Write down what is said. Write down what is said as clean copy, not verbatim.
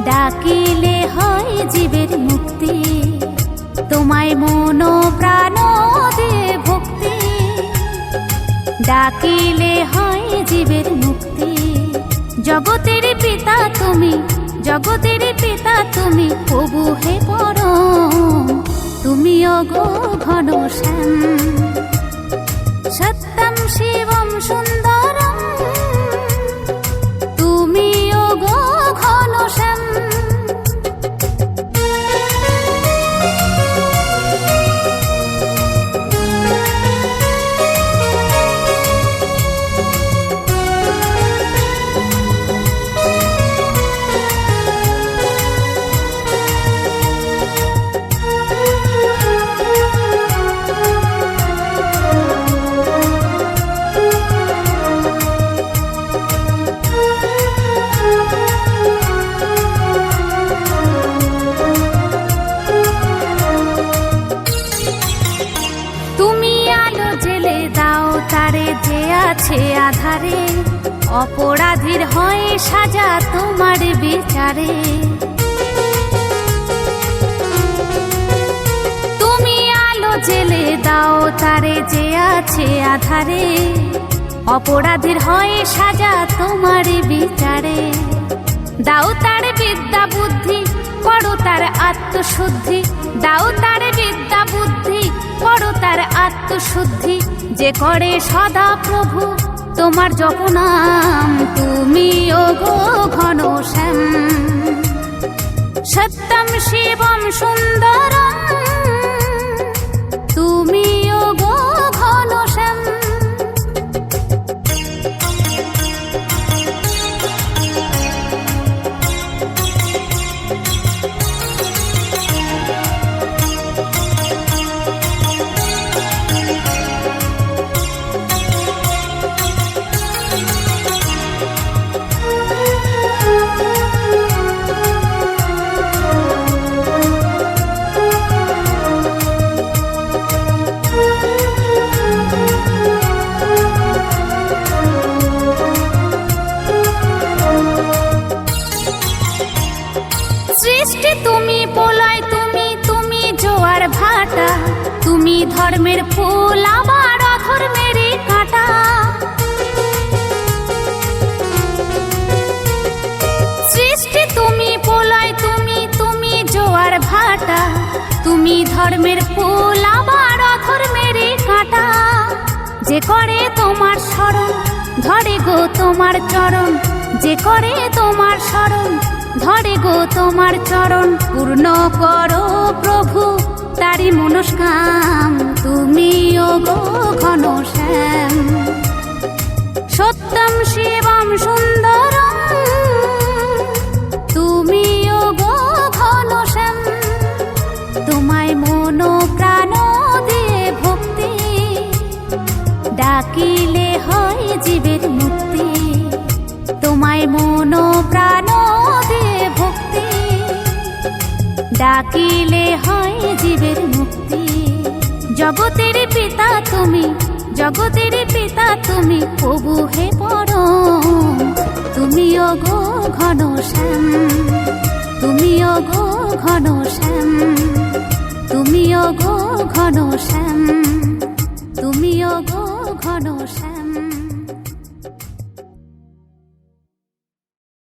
ডাকিলে হয় জীবের মুক্তি, তোমায় মন প্রাণ দিয়ে ভক্তি। ডাকিলে হয় জীবের মুক্তি। জগতের পিতা তুমি, জগতের পিতা তুমি, প্রভু হে পরম। তুমি ওগো ঘনশ্যাম, সত্যম শিবম সুন্দরম। তুমি ওগো ঘনশ্যাম। তারে যে আছে আধারে, অপরাধীর হয় সাজা তোমার বিচারে। তুমি আলো জেলে দাও তারে যে আছে আধারে, অপরাধীর হয় সাজা তোমার বিচারে। দাও তার বিদ্যা বুদ্ধি, করো তার আত্মশুদ্ধি। দাও তার বিদ্যা বুদ্ধি, করো তার আত্মশুদ্ধি। যে করে সদা প্রভু তোমার জপনাম, তুমি ওগো ঘনশ্যাম, সত্যম শিবম সুন্দরম। তুমি ওগো ঘনশ্যাম। সৃষ্টি তুমি, প্রলয় তুমি, তুমি জোয়ার ভাটা। তুমি ধর্মের ফুল, আবার অধর্মের কাঁটা। সৃষ্টি তুমি, প্রলয় তুমি, তুমি জোয়ার ভাটা। তুমি ধর্মের ফুল, আবার অধর্মের কাঁটা। যে করে তোমার স্মরণ, ধরে গো তোমার চরণ। যে করে তোমার স্মরণ, ধরে গো তোমার চরণ। পূর্ণ করো প্রভু তারি মনস্কাম, তুমি ওগো ঘনশ্যাম, সত্যম শিবম সুন্দরম। তুমি ওগো ঘনশ্যাম। তোমায় মন প্রাণ দিয়ে ভক্তি, ডাকিলে হয় জীবের মুক্তি। তোমায় মন প্রাণ দিয়ে ভক্তি, ডাকিলে হয় জীবের মুক্তি। জগতের পিতা তুমি, জগতের পিতা তুমি, প্রভু হে পরম। তুমি ওগো ঘনশ্যাম, তুমি ওগো ঘনশ্যাম, তুমি ওগো ঘনশ্যাম, তুমি ওগো ঘনশ্যাম।